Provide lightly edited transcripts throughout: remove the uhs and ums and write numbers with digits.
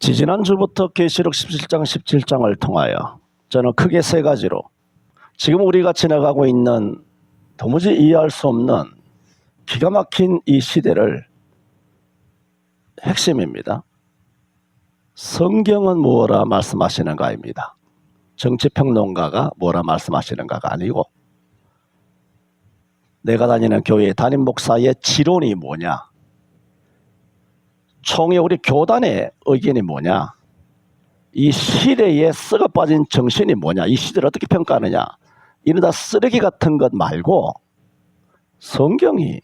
지지난주부터 계시록 17장, 17장을 통하여 저는 크게 세 가지로 지금 우리가 지나가고 있는 도무지 이해할 수 없는 기가 막힌 이 시대를 핵심입니다. 성경은 뭐라 말씀하시는가입니다. 정치평론가가 뭐라 말씀하시는가가 아니고 내가 다니는 교회 담임 목사의 지론이 뭐냐, 총회 우리 교단의 의견이 뭐냐, 이 시대에 썩어 빠진 정신이 뭐냐, 이 시대를 어떻게 평가하느냐, 이러다 쓰레기 같은 것 말고 성경이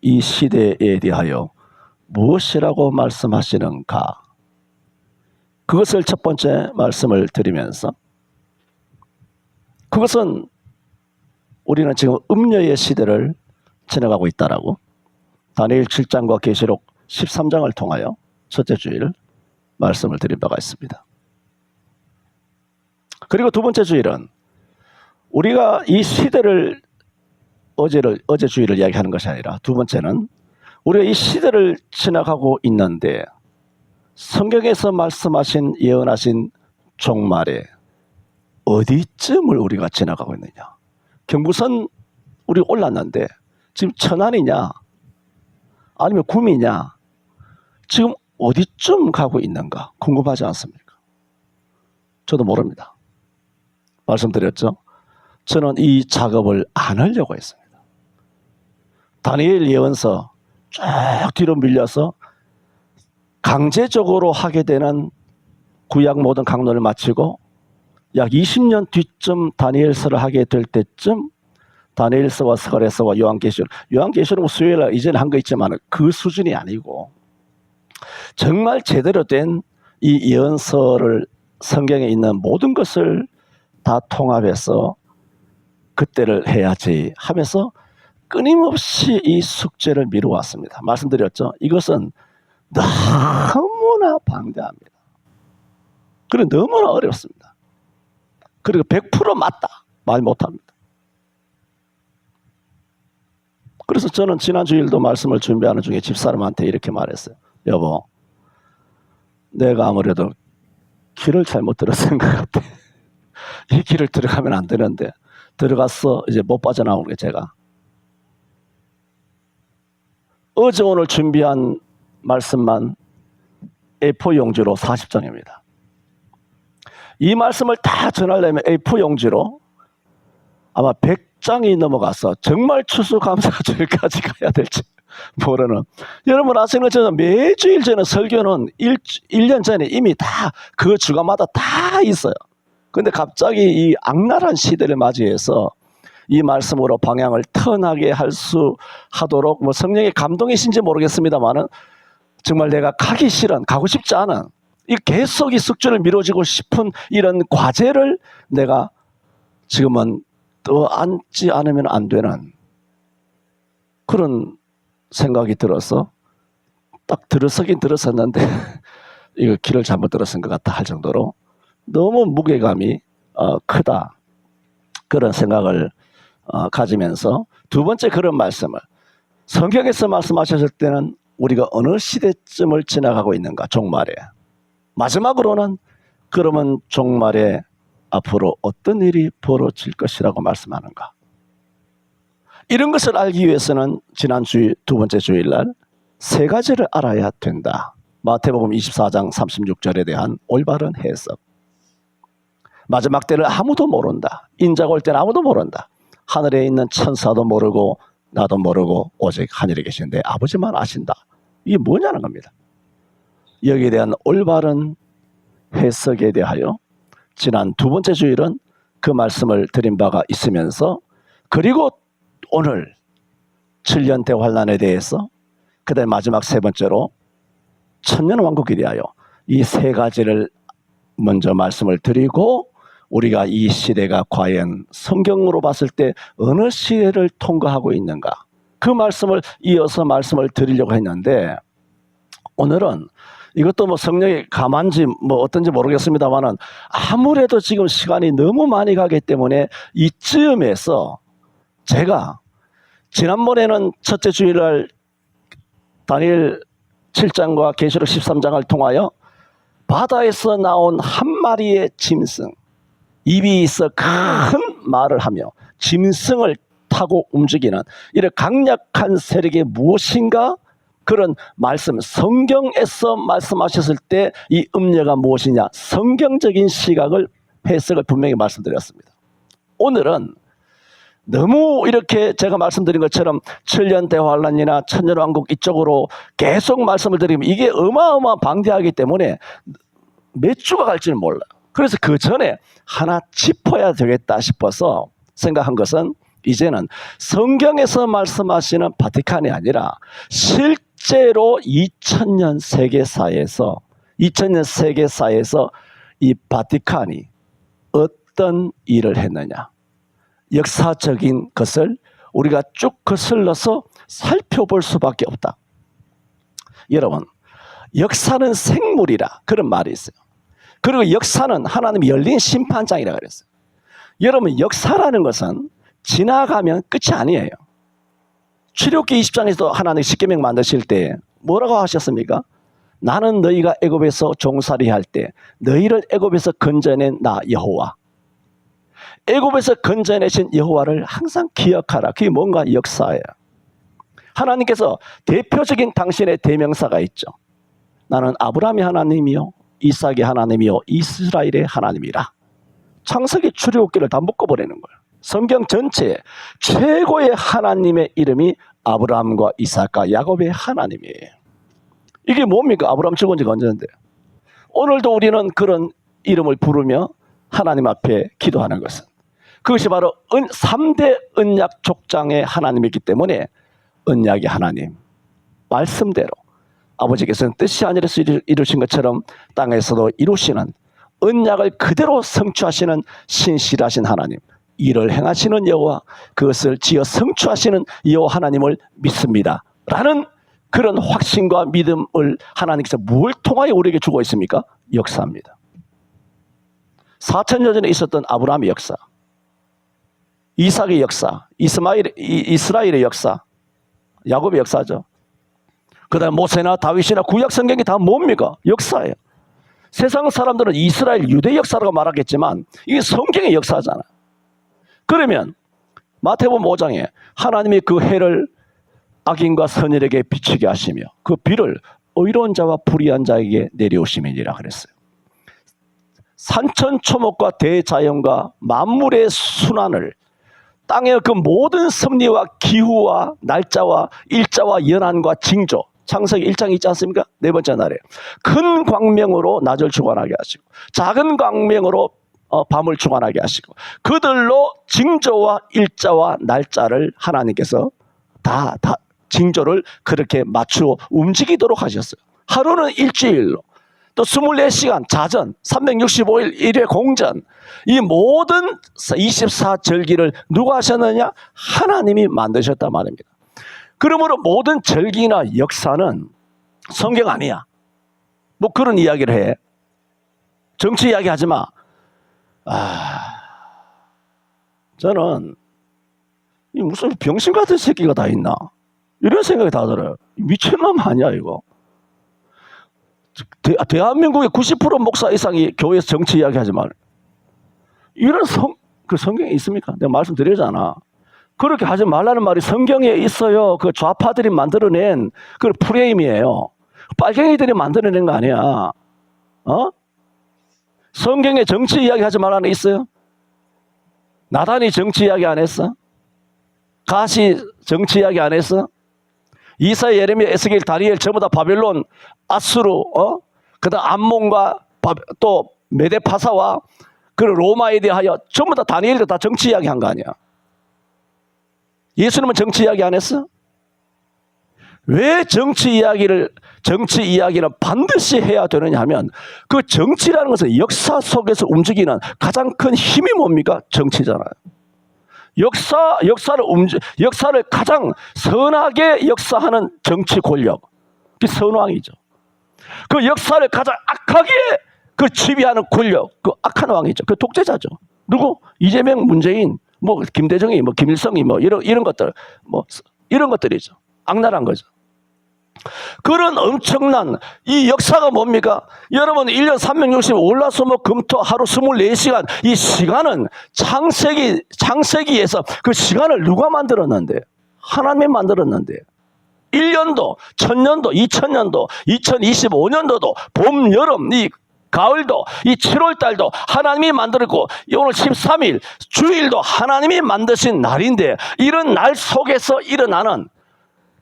이 시대에 대하여 무엇이라고 말씀하시는가, 그것을 첫 번째 말씀을 드리면서, 그것은 우리는 지금 음녀의 시대를 지나가고 있다라고 다니엘 7장과 계시록 13장을 통하여 첫째 주일 말씀을 드린 바가 있습니다. 그리고 두 번째 주일은 우리가 이 시대를 어제 주일을 이야기하는 것이 아니라, 두 번째는 우리가 이 시대를 지나가고 있는데 성경에서 말씀하신 예언하신 종말에 어디쯤을 우리가 지나가고 있느냐. 경부선 우리 올랐는데 지금 천안이냐 아니면 구미냐, 지금 어디쯤 가고 있는가 궁금하지 않습니까? 저도 모릅니다. 말씀드렸죠. 저는 이 작업을 안 하려고 했습니다. 다니엘 예언서 쭉 뒤로 밀려서 강제적으로 하게 되는 구약 모든 강론을 마치고 약 20년 뒤쯤 다니엘서를 하게 될 때쯤 다니엘서와 스가랴서와 요한계시록 수요일날 이전에 한 거 있지만 그 수준이 아니고 정말 제대로 된 이 예언서를, 성경에 있는 모든 것을 다 통합해서 그때를 해야지 하면서 끊임없이 이 숙제를 미루어왔습니다. 말씀드렸죠. 이것은 너무나 방대합니다. 그리고 너무나 어렵습니다. 그리고 100% 맞다 말 못합니다. 그래서 저는 지난 주일도 말씀을 준비하는 중에 집사람한테 이렇게 말했어요. 여보, 내가 아무래도 길을 잘못 들었은 것 같아. 이 길을 들어가면 안 되는데 들어갔어. 이제 못 빠져나오는 게 제가. 어제 오늘 준비한 말씀만 A4 용지로 40장입니다. 이 말씀을 다 전하려면 A4 용지로 아마 100장이 넘어가서 정말 추수감사주일까지 가야 될지 모르는. 여러분 아시는 것처럼 매주일 저는 설교는 1년 전에 이미 다 그 주간마다 다 있어요. 그런데 갑자기 이 악랄한 시대를 맞이해서 이 말씀으로 방향을 턴하게 하도록 뭐 성령의 감동이신지 모르겠습니다만은 정말 내가 가고 싶지 않은, 이 계속 이 숙제를 미뤄지고 싶은 이런 과제를 내가 지금은 떠안지 않으면 안 되는 그런 생각이 들어서 딱 들어서긴 들었었는데 이거 길을 잘못 들었은 것 같다 할 정도로 너무 무게감이 크다, 그런 생각을 가지면서 두 번째 그런 말씀을, 성경에서 말씀하셨을 때는 우리가 어느 시대쯤을 지나가고 있는가, 종말에. 마지막으로는 그러면 종말에 앞으로 어떤 일이 벌어질 것이라고 말씀하는가. 이런 것을 알기 위해서는 지난 두 번째 주일날 세 가지를 알아야 된다. 마태복음 24장 36절에 대한 올바른 해석. 마지막 때를 아무도 모른다. 인자가 올 때는 아무도 모른다. 하늘에 있는 천사도 모르고 나도 모르고 오직 하늘에 계신 내 아버지만 아신다. 이게 뭐냐는 겁니다. 여기에 대한 올바른 해석에 대하여 지난 두 번째 주일은 그 말씀을 드린 바가 있으면서, 그리고 오늘 7년 대환란에 대해서, 그 다음에 마지막 세 번째로 천년왕국에 대하여 이 세 가지를 먼저 말씀을 드리고, 우리가 이 시대가 과연 성경으로 봤을 때 어느 시대를 통과하고 있는가, 그 말씀을 이어서 말씀을 드리려고 했는데, 오늘은 이것도 뭐 성령의 감한지 뭐 어떤지 모르겠습니다만은 아무래도 지금 시간이 너무 많이 가기 때문에 이쯤에서 제가 지난번에는 첫째 주일날 다니엘 7장과 계시록 13장을 통하여 바다에서 나온 한 마리의 짐승, 입이 있어 큰 말을 하며 짐승을 타고 움직이는 이런 강력한 세력이 무엇인가? 그런 말씀, 성경에서 말씀하셨을 때 이 음녀가 무엇이냐? 성경적인 시각을 해석을 분명히 말씀드렸습니다. 오늘은 너무 이렇게 제가 말씀드린 것처럼 천년대환란이나 천년왕국 이쪽으로 계속 말씀을 드리면 이게 어마어마한 방대하기 때문에 몇 주가 갈지는 몰라요. 그래서 그 전에 하나 짚어야 되겠다 싶어서 생각한 것은 이제는 성경에서 말씀하시는 바티칸이 아니라 실제로 2000년 세계사에서 이 바티칸이 어떤 일을 했느냐, 역사적인 것을 우리가 쭉 거슬러서 살펴볼 수밖에 없다. 여러분, 역사는 생물이라 그런 말이 있어요. 그리고 역사는 하나님의 열린 심판장이라 그랬어요. 여러분, 역사라는 것은 지나가면 끝이 아니에요. 출애굽기 20장에서 하나님 십계명 만드실 때 뭐라고 하셨습니까? 나는 너희가 애굽에서 종살이 할 때 너희를 애굽에서 건져낸 나 여호와. 애굽에서 건져내신 여호와를 항상 기억하라. 그게 뭔가 역사예요. 하나님께서 대표적인 당신의 대명사가 있죠. 나는 아브라함의 하나님이요 이삭의 하나님이요 이스라엘의 하나님이라. 창세기 출애굽기를 다 묶어버리는 거예요. 성경 전체에 최고의 하나님의 이름이 아브라함과 이삭과 야곱의 하나님이에요. 이게 뭡니까? 아브라함 죽은 지가 언제인데. 오늘도 우리는 그런 이름을 부르며 하나님 앞에 기도하는 것은 그것이 바로 3대 언약 족장의 하나님이기 때문에 언약의 하나님, 말씀대로 아버지께서는 뜻이 하늘에서 이루신 것처럼 땅에서도 이루시는 언약을 그대로 성취하시는 신실하신 하나님, 일을 행하시는 여호와, 그것을 지어 성취하시는 여호와 하나님을 믿습니다 라는 그런 확신과 믿음을 하나님께서 뭘 통하여 우리에게 주고 있습니까? 역사입니다. 4000년 전에 있었던 아브라함의 역사, 이삭의 역사, 이스라엘의 역사, 야곱의 역사죠. 그 다음에 모세나 다윗이나 구약 성경이 다 뭡니까? 역사예요. 세상 사람들은 이스라엘 유대 역사라고 말하겠지만 이게 성경의 역사잖아요. 그러면 마태복음 5장에 하나님이 그 해를 악인과 선인에게 비추게 하시며 그 비를 의로운 자와 불의한 자에게 내려오심이니라 그랬어요. 산천초목과 대자연과 만물의 순환을, 땅의 그 모든 섭리와 기후와 날짜와 일자와 연한과 징조, 창세기 1장 있지 않습니까? 네 번째 날에 큰 광명으로 낮을 주관하게 하시고 작은 광명으로 밤을 주관하게 하시고 그들로 징조와 일자와 날짜를 하나님께서 다 징조를 그렇게 맞추어 움직이도록 하셨어요. 하루는 일주일로, 또 24시간 자전, 365일 1회 공전, 이 모든 24절기를 누가 하셨느냐? 하나님이 만드셨단 말입니다. 그러므로 모든 절기나 역사는 성경 아니야. 뭐 그런 이야기를 해. 정치 이야기 하지 마. 저는 이 무슨 병신 같은 새끼가 다 있나? 이런 생각이 다 들어요. 미친놈 아니야 이거. 대한민국의 90% 목사 이상이 교회에서 정치 이야기 하지 말. 이런 그 성경에 있습니까? 내가 말씀드리잖아. 그렇게 하지 말라는 말이 성경에 있어요. 그 좌파들이 만들어낸 그 프레임이에요. 빨갱이들이 만들어낸 거 아니야. 성경에 정치 이야기 하지 말라는 게 있어요? 나단이 정치 이야기 안 했어? 가시 정치 이야기 안 했어? 이사야, 예레미야, 에스겔, 다니엘 전부 다 바벨론, 아수르, 그다음 암몬과 또 메데파사와 그 로마에 대하여 전부 다 다니엘도 다 정치 이야기 한 거 아니야. 예수님은 정치 이야기 안 했어? 왜 정치 이야기는 반드시 해야 되느냐 하면 그 정치라는 것은 역사 속에서 움직이는 가장 큰 힘이 뭡니까? 정치잖아요. 역사를 가장 선하게 역사하는 정치 권력, 그 선왕이죠. 그 역사를 가장 악하게 그 지배하는 권력, 그 악한 왕이죠. 그 독재자죠. 누구? 이재명, 문재인, 뭐 김대중이, 뭐 김일성이, 뭐 이런 것들, 뭐 이런 것들이죠. 악랄한 거죠. 그런 엄청난 이 역사가 뭡니까? 여러분 1년 365 월화수목 금토 하루 24시간 이 시간은 창세기에서 그 시간을 누가 만들었는데? 하나님이 만들었는데 1년도, 1000년도, 2000년도, 2025년도도 봄, 여름, 이 가을도, 이 7월달도 하나님이 만들었고 오늘 13일 주일도 하나님이 만드신 날인데 이런 날 속에서 일어나는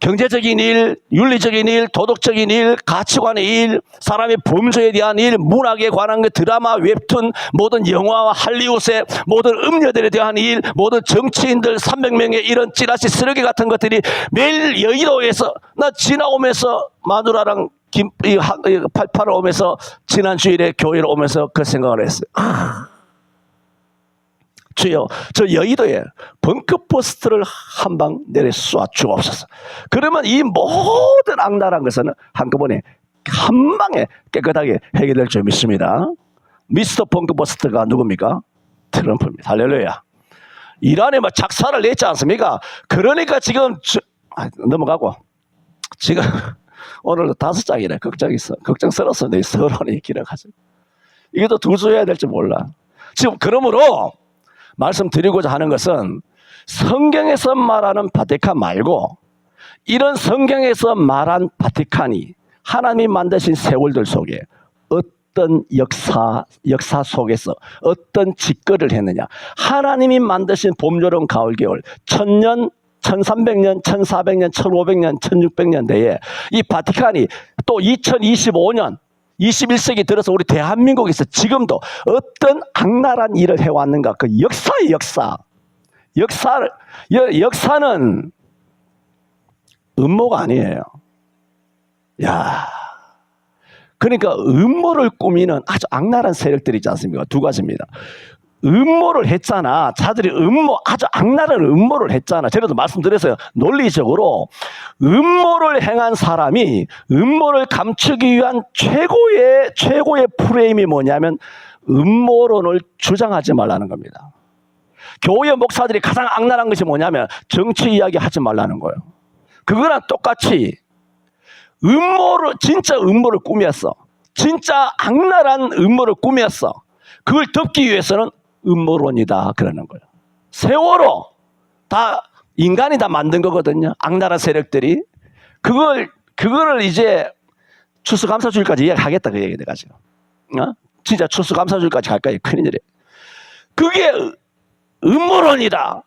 경제적인 일, 윤리적인 일, 도덕적인 일, 가치관의 일, 사람의 범죄에 대한 일, 문학에 관한 그 드라마, 웹툰, 모든 영화와 할리우드의 모든 음녀들에 대한 일, 모든 정치인들 300명의 이런 찌라시 쓰레기 같은 것들이 매일 여의도에서 나 지나오면서 마누라랑 88을 오면서 지난 주일에 교회를 오면서 그 생각을 했어요. 주여, 저 여의도에 벙커버스트를 한 방 내려 쏘아 주옵소서. 그러면 이 모든 악랄한 것은 한꺼번에 한 방에 깨끗하게 해결될 줄 믿습니다. 미스터 벙커버스트가 누굽니까? 트럼프입니다. 할렐루야. 이란에 막 작사를 냈지 않습니까? 그러니까 지금 넘어가고 지금 오늘도 5장이래. 걱정스러워서 내 서론이 길어가지고 이것도 두 주 해야 될지 몰라. 지금 그러므로 말씀드리고자 하는 것은 성경에서 말하는 바티칸 말고 이런 성경에서 말한 바티칸이 하나님이 만드신 세월들 속에 어떤 역사 속에서 어떤 직거를 했느냐. 하나님이 만드신 봄, 여름, 가을, 겨울 1000년, 1300년, 1400년, 1500년, 1600년 대에 이 바티칸이 또 2025년 21세기 들어서 우리 대한민국에서 지금도 어떤 악랄한 일을 해왔는가. 그 역사의 역사. 역사는 음모가 아니에요. 야, 그러니까 음모를 꾸미는 아주 악랄한 세력들이 있지 않습니까? 두 가지입니다. 음모를 했잖아. 자들이 아주 악랄한 음모를 했잖아. 전에도 말씀드렸어요. 논리적으로 음모를 행한 사람이 음모를 감추기 위한 최고의 프레임이 뭐냐면 음모론을 주장하지 말라는 겁니다. 교회 목사들이 가장 악랄한 것이 뭐냐면 정치 이야기 하지 말라는 거예요. 그거랑 똑같이 진짜 음모를 꾸몄어. 진짜 악랄한 음모를 꾸몄어. 그걸 덮기 위해서는 음모론이다 그러는 거예요. 세월호 다 인간이 다 만든 거거든요. 악랄한 세력들이 그거를 이제 추수감사주일까지 이야기하겠다 그 얘기 돼가지고 진짜 추수감사주일까지 갈 거예요. 큰일이래. 그게 음모론이다.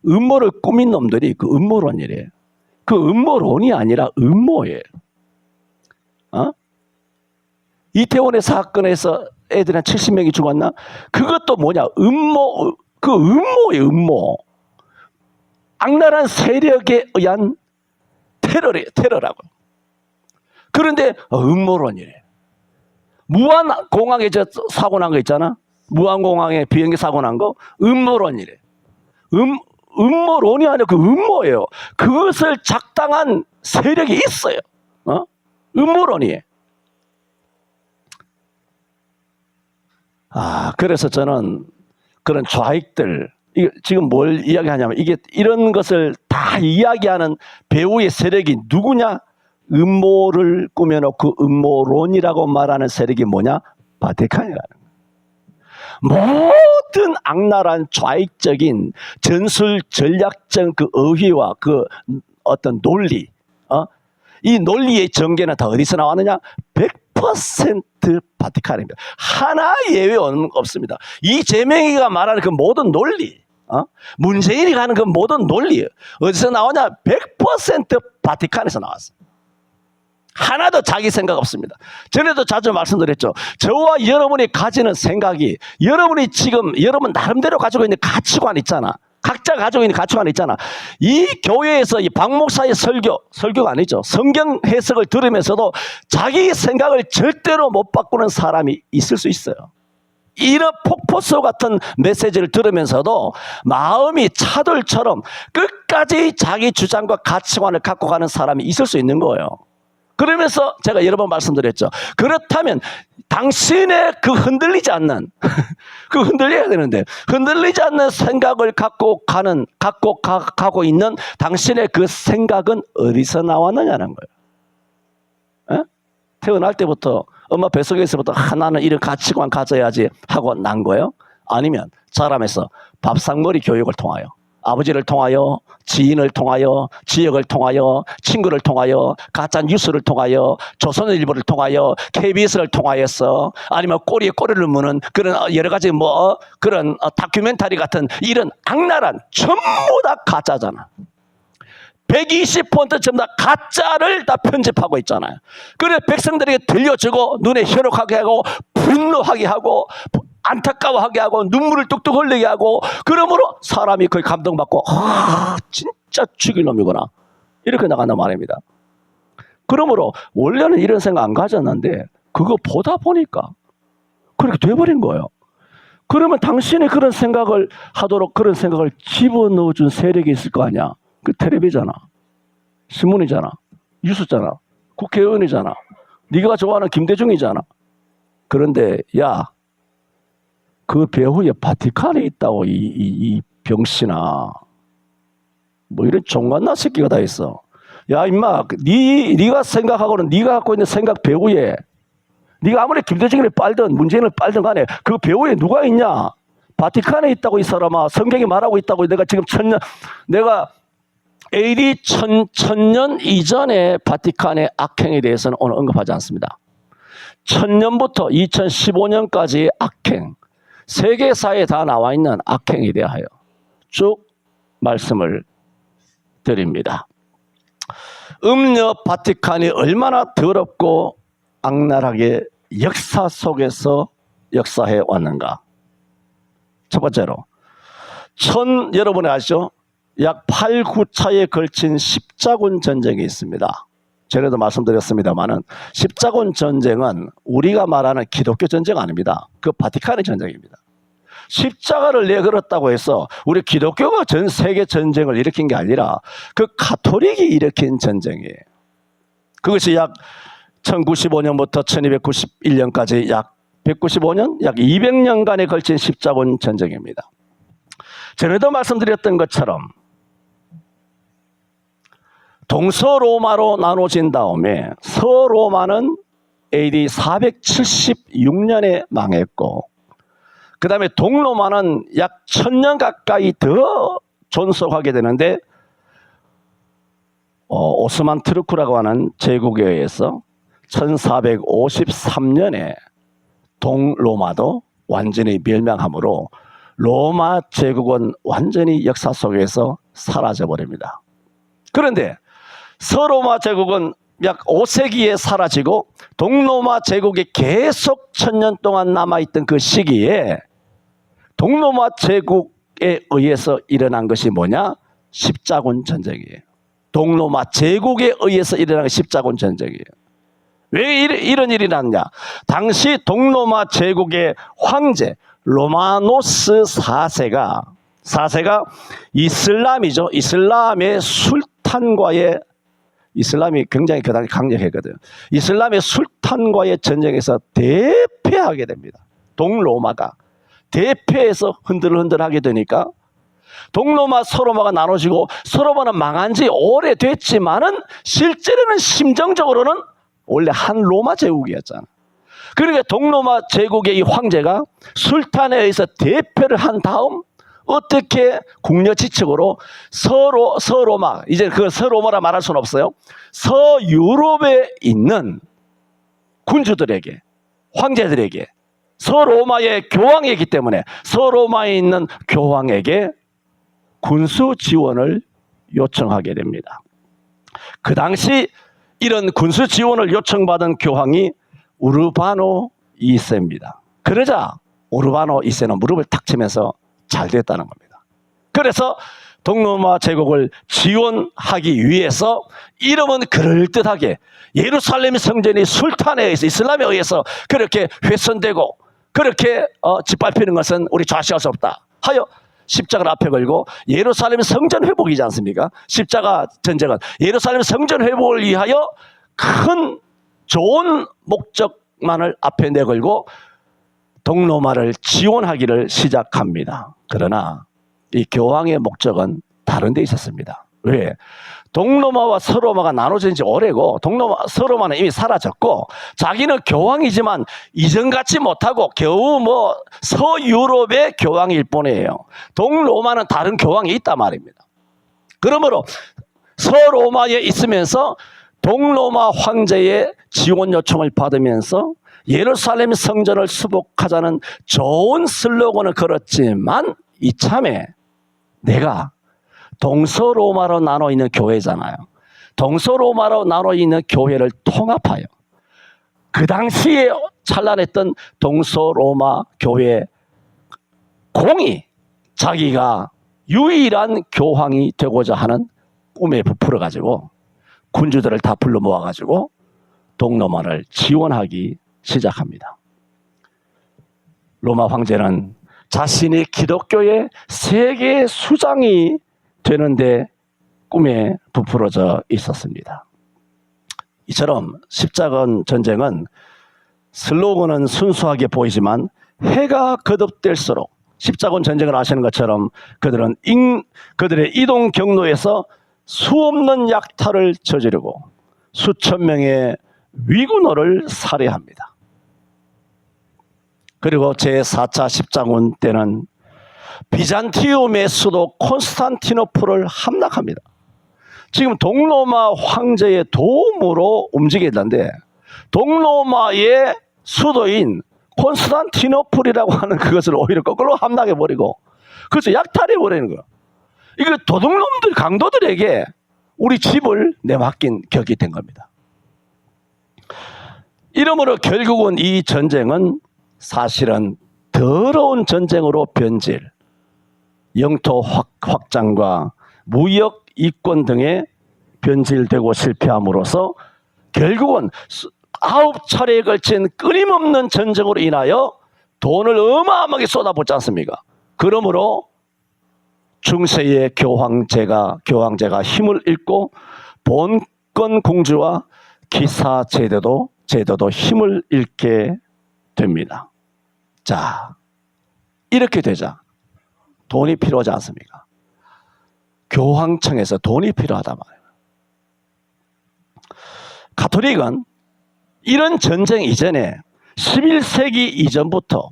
음모를 꾸민 놈들이 그 음모론이래. 그 음모론이 아니라 음모예요. 이태원의 사건에서 애들 한 70명이 죽었나? 그것도 뭐냐? 음모예요, 음모. 악랄한 세력에 의한 테러라고. 그런데 음모론이래. 무안공항에 사고 난 거 있잖아? 무안공항에 비행기 사고 난 거? 음모론이래. 음모론이 아니라 그 음모예요. 그것을 작당한 세력이 있어요. 음모론이에요. 그래서 저는 그런 좌익들, 지금 뭘 이야기하냐면 이런 것을 다 이야기하는 배우의 세력이 누구냐? 음모를 꾸며놓고 음모론이라고 말하는 세력이 뭐냐? 바티칸이라는 거예요. 모든 악랄한 좌익적인 전술 전략적 그 의휘와 그 어떤 논리, 이 논리의 전개는 다 어디서 나왔느냐? 100% 바티칸입니다. 하나 예외는 없습니다. 이재명이가 말하는 그 모든 논리, 문재인이 가는 그 모든 논리 어디서 나오냐? 100% 바티칸에서 나왔어요. 하나도 자기 생각 없습니다. 전에도 자주 말씀드렸죠. 저와 여러분이 가지는 생각이 여러분이 지금 여러분 나름대로 가지고 있는 가치관 있잖아. 각자 가지고 있는 가치관 있잖아. 이 교회에서 이 박 목사의 설교가 아니죠. 성경 해석을 들으면서도 자기 생각을 절대로 못 바꾸는 사람이 있을 수 있어요. 이런 폭포수 같은 메시지를 들으면서도 마음이 차돌처럼 끝까지 자기 주장과 가치관을 갖고 가는 사람이 있을 수 있는 거예요. 그러면서 제가 여러 번 말씀드렸죠. 그렇다면 당신의 그 흔들리지 않는 그 흔들려야 되는데 흔들리지 않는 생각을 갖고 가고 있는 당신의 그 생각은 어디서 나왔느냐는 거예요. 에? 태어날 때부터 엄마 뱃속에서부터 나는 이런 가치관 가져야지 하고 난 거예요? 아니면 자라면서 밥상머리 교육을 통하여 아버지를 통하여 지인을 통하여 지역을 통하여 친구를 통하여 가짜 뉴스를 통하여 조선일보를 통하여 KBS를 통하여서 아니면 꼬리에 꼬리를 무는 그런 여러 가지 그런 다큐멘터리 같은 이런 악랄한 전부 다 가짜잖아. 120% 전부 다 가짜를 다 편집하고 있잖아요. 그래 백성들에게 들려주고 눈에 현혹하게 하고 분노하게 하고 안타까워하게 하고 눈물을 뚝뚝 흘리게 하고 그러므로 사람이 거의 감동받고 진짜 죽일 놈이구나 이렇게 나간단 말입니다. 그러므로 원래는 이런 생각 안 가졌는데 그거 보다 보니까 그렇게 돼버린 거예요. 그러면 당신이 그런 생각을 하도록 그런 생각을 집어넣어준 세력이 있을 거 아니야. 그 텔레비잖아, 신문이잖아, 뉴스잖아, 국회의원이잖아, 네가 좋아하는 김대중이잖아. 그런데 야, 그 배후에 바티칸에 있다고 이 병신아. 뭐 이런 종갓나 새끼가 다 있어. 야 임마, 네가 생각하고는 네가 갖고 있는 생각 배후에 네가 아무리 김대중을 빨든 문재인을 빨든 간에 그 배후에 누가 있냐? 바티칸에 있다고 이 사람아. 성경이 말하고 있다고. 내가 지금 내가 AD 1000년 이전에 바티칸의 악행에 대해서는 오늘 언급하지 않습니다. 1000년부터 2015년까지의 악행, 세계사에 다 나와 있는 악행에 대하여 쭉 말씀을 드립니다. 음녀 바티칸이 얼마나 더럽고 악랄하게 역사 속에서 역사해 왔는가. 첫 번째로 여러분이 아시죠? 약 8, 9차에 걸친 십자군 전쟁이 있습니다. 전에도 말씀드렸습니다마는 십자군 전쟁은 우리가 말하는 기독교 전쟁 아닙니다. 그 바티칸의 전쟁입니다. 십자가를 내걸었다고 해서 우리 기독교가 전 세계 전쟁을 일으킨 게 아니라 그 가톨릭이 일으킨 전쟁이에요. 그것이 약 1095년부터 1291년까지 약 195년, 약 200년간에 걸친 십자군 전쟁입니다. 전에도 말씀드렸던 것처럼 동서로마로 나눠진 다음에 서로마는 AD 476년에 망했고 그 다음에 동로마는 약 1000년 가까이 더 존속하게 되는데 오스만 트루크라고 하는 제국에 의해서 1453년에 동로마도 완전히 멸망하므로 로마 제국은 완전히 역사 속에서 사라져버립니다. 그런데 서로마 제국은 약 5세기에 사라지고 동로마 제국이 계속 1000년 동안 남아있던 그 시기에 동로마 제국에 의해서 일어난 것이 뭐냐? 십자군 전쟁이에요. 동로마 제국에 의해서 일어난 십자군 전쟁이에요. 왜 이런 일이 났냐? 당시 동로마 제국의 황제 로마노스 4세가 이슬람이죠. 이슬람의 술탄과의 이슬람이 굉장히 그 당시 강력했거든요. 이슬람의 술탄과의 전쟁에서 대패하게 됩니다. 동로마가 대패해서 흔들흔들하게 되니까 동로마 서로마가 나눠지고 서로마는 망한 지 오래됐지만은 실제로는 심정적으로는 원래 한 로마 제국이었잖아. 그러니까 동로마 제국의 이 황제가 술탄에 의해서 대패를 한 다음 어떻게 국력지책으로 서로마, 이제 그 서로마라 말할 수는 없어요. 서유럽에 있는 군주들에게, 황제들에게, 서로마의 교황이기 때문에 서로마에 있는 교황에게 군수 지원을 요청하게 됩니다. 그 당시 이런 군수 지원을 요청받은 교황이 우르바노 2세입니다. 그러자 우르바노 2세는 무릎을 탁 치면서 잘 됐다는 겁니다. 그래서 동로마 제국을 지원하기 위해서 이름은 그럴듯하게 예루살렘 성전이 술탄에 의해서 이슬람에 의해서 그렇게 훼손되고 그렇게 짓밟히는 것은 우리 좌시할 수 없다 하여 십자가를 앞에 걸고 예루살렘 성전 회복이지 않습니까? 십자가 전쟁은 예루살렘 성전 회복을 위하여 큰 좋은 목적만을 앞에 내걸고 동로마를 지원하기를 시작합니다. 그러나 이 교황의 목적은 다른 데 있었습니다. 왜? 동로마와 서로마가 나눠진 지 오래고 서로마는 이미 사라졌고 자기는 교황이지만 이전같지 못하고 겨우 뭐 서유럽의 교황일 뿐이에요. 동로마는 다른 교황이 있단 말입니다. 그러므로 서로마에 있으면서 동로마 황제의 지원 요청을 받으면서 예루살렘 성전을 수복하자는 좋은 슬로건을 걸었지만 이참에 내가 동서로마로 나눠 있는 교회잖아요. 동서로마로 나눠 있는 교회를 통합하여 그 당시에 찬란했던 동서로마 교회 공이 자기가 유일한 교황이 되고자 하는 꿈에 부풀어 가지고 군주들을 다 불러 모아 가지고 동로마를 지원하기 시작합니다. 로마 황제는 자신이 기독교의 세계 수장이 되는데 꿈에 부풀어져 있었습니다. 이처럼 십자군 전쟁은 슬로건은 순수하게 보이지만 해가 거듭될수록 십자군 전쟁을 아시는 것처럼 그들의 이동 경로에서 수없는 약탈을 저지르고 수천 명의 위군호를 살해합니다. 그리고 제4차 십자군 때는 비잔티움의 수도 콘스탄티노플을 함락합니다. 지금 동로마 황제의 도움으로 움직이는데 동로마의 수도인 콘스탄티노플이라고 하는 그것을 오히려 거꾸로 함락해버리고 그래서 약탈해버리는 거예요. 이거 도둑놈들 강도들에게 우리 집을 내맡긴 격이 된 겁니다. 이러므로 결국은 이 전쟁은 사실은 더러운 전쟁으로 변질, 영토 확장과 무역 이권 등에 변질되고 실패함으로써 결국은 9차례에 걸친 끊임없는 전쟁으로 인하여 돈을 어마어마하게 쏟아붓지 않습니까? 그러므로 중세의 교황제가 힘을 잃고 본권 공주와 기사 제도도 힘을 잃게 됩니다. 자, 이렇게 되자 돈이 필요하지 않습니까? 교황청에서 돈이 필요하단 말이에요. 가톨릭은 이런 전쟁 이전에 11세기 이전부터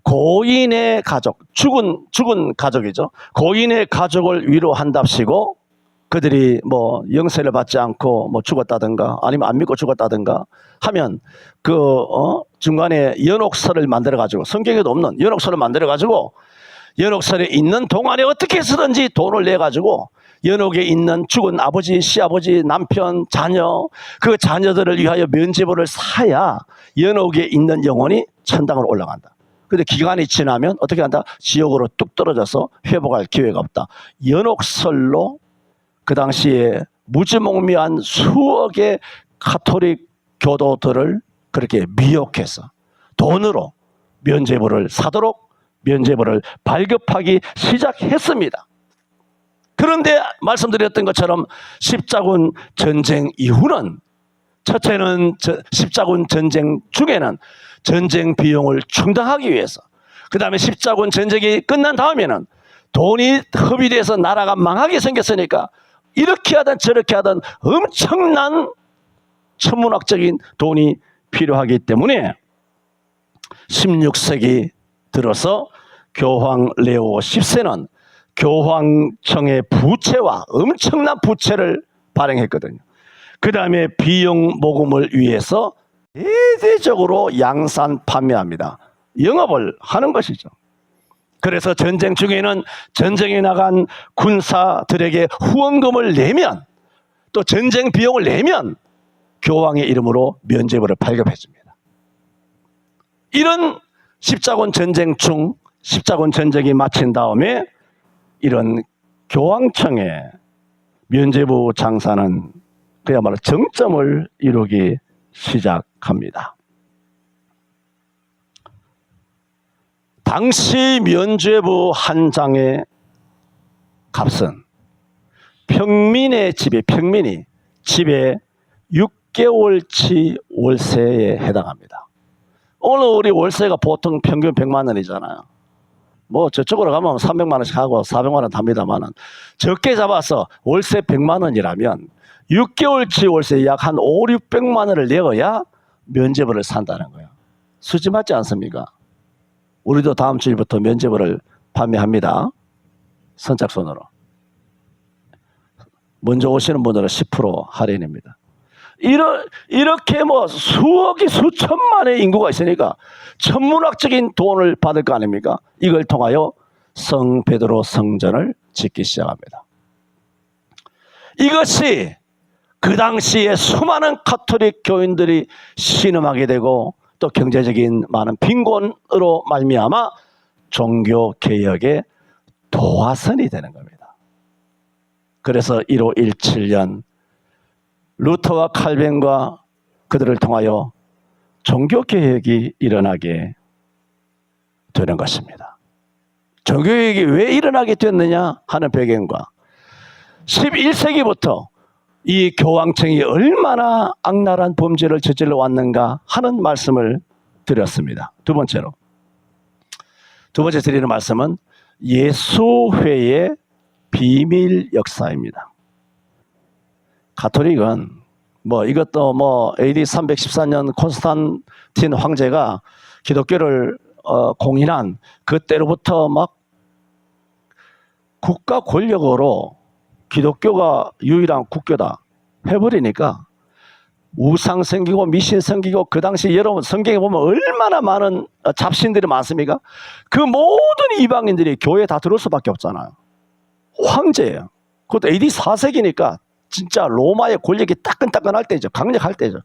고인의 가족, 죽은 가족이죠. 고인의 가족을 위로한답시고 그들이 뭐 영세를 받지 않고 뭐 죽었다든가 아니면 안 믿고 죽었다든가 하면 중간에 연옥설을 만들어 가지고 성경에도 없는 연옥설을 만들어 가지고 연옥설에 있는 동안에 어떻게 해서든지 돈을 내 가지고 연옥에 있는 죽은 아버지, 시아버지, 남편, 자녀 그 자녀들을 위하여 면죄부를 사야 연옥에 있는 영혼이 천당으로 올라간다. 근데 기간이 지나면 어떻게 한다? 지옥으로 뚝 떨어져서 회복할 기회가 없다. 연옥설로 그 당시에 무지몽매한 수억의 가톨릭 교도들을 그렇게 미혹해서 돈으로 면죄부를 사도록 면죄부를 발급하기 시작했습니다. 그런데 말씀드렸던 것처럼 십자군 전쟁 이후는 첫째는 십자군 전쟁 중에는 전쟁 비용을 충당하기 위해서 그 다음에 십자군 전쟁이 끝난 다음에는 돈이 허비돼서 나라가 망하게 생겼으니까 이렇게 하든 저렇게 하든 엄청난 천문학적인 돈이 필요하기 때문에 16세기 들어서 교황 레오 10세는 교황청의 부채와 엄청난 부채를 발행했거든요. 그 다음에 비용 모금을 위해서 대대적으로 양산 판매합니다. 영업을 하는 것이죠. 그래서 전쟁 중에는 전쟁에 나간 군사들에게 후원금을 내면 또 전쟁 비용을 내면 교황의 이름으로 면죄부를 발급해 줍니다. 이런 십자군 전쟁 중 십자군 전쟁이 마친 다음에 이런 교황청의 면죄부 장사는 그야말로 정점을 이루기 시작합니다. 당시 면죄부 한 장의 값은 평민이 집에 6개월치 월세에 해당합니다. 오늘 우리 월세가 보통 평균 100만 원이잖아요. 뭐 저쪽으로 가면 300만 원씩 하고 400만 원 답니다만은, 적게 잡아서 월세 100만 원이라면 6개월치 월세 약 한 5, 600만 원을 내어야 면제부를 산다는 거예요. 수지 맞지 않습니까? 우리도 다음 주부터 면제부를 판매합니다. 선착순으로. 먼저 오시는 분들은 10% 할인입니다. 이렇게 뭐 수억이 수천만의 인구가 있으니까 천문학적인 돈을 받을 거 아닙니까? 이걸 통하여 성 베드로 성전을 짓기 시작합니다. 이것이 그 당시에 수많은 가톨릭 교인들이 신음하게 되고 또 경제적인 많은 빈곤으로 말미암아 종교 개혁의 도화선이 되는 겁니다. 그래서 1517년 루터와 칼빈과 그들을 통하여 종교개혁이 일어나게 되는 것입니다. 종교개혁이 왜 일어나게 됐느냐 하는 배경과 11세기부터 이 교황청이 얼마나 악랄한 범죄를 저질러 왔는가 하는 말씀을 드렸습니다. 두 번째 드리는 말씀은 예수회의 비밀 역사입니다. 가톨릭은 이것도 AD 314년 콘스탄틴 황제가 기독교를 공인한 그때로부터 막 국가 권력으로 기독교가 유일한 국교다 해버리니까 우상 생기고 미신 생기고, 그 당시 여러분 성경에 보면 얼마나 많은 잡신들이 많습니까? 그 모든 이방인들이 교회에 다 들어올 수밖에 없잖아요. 황제예요. 그것도 AD 4세기니까 진짜 로마의 권력이 따끈따끈할 때죠. 강력할 때죠.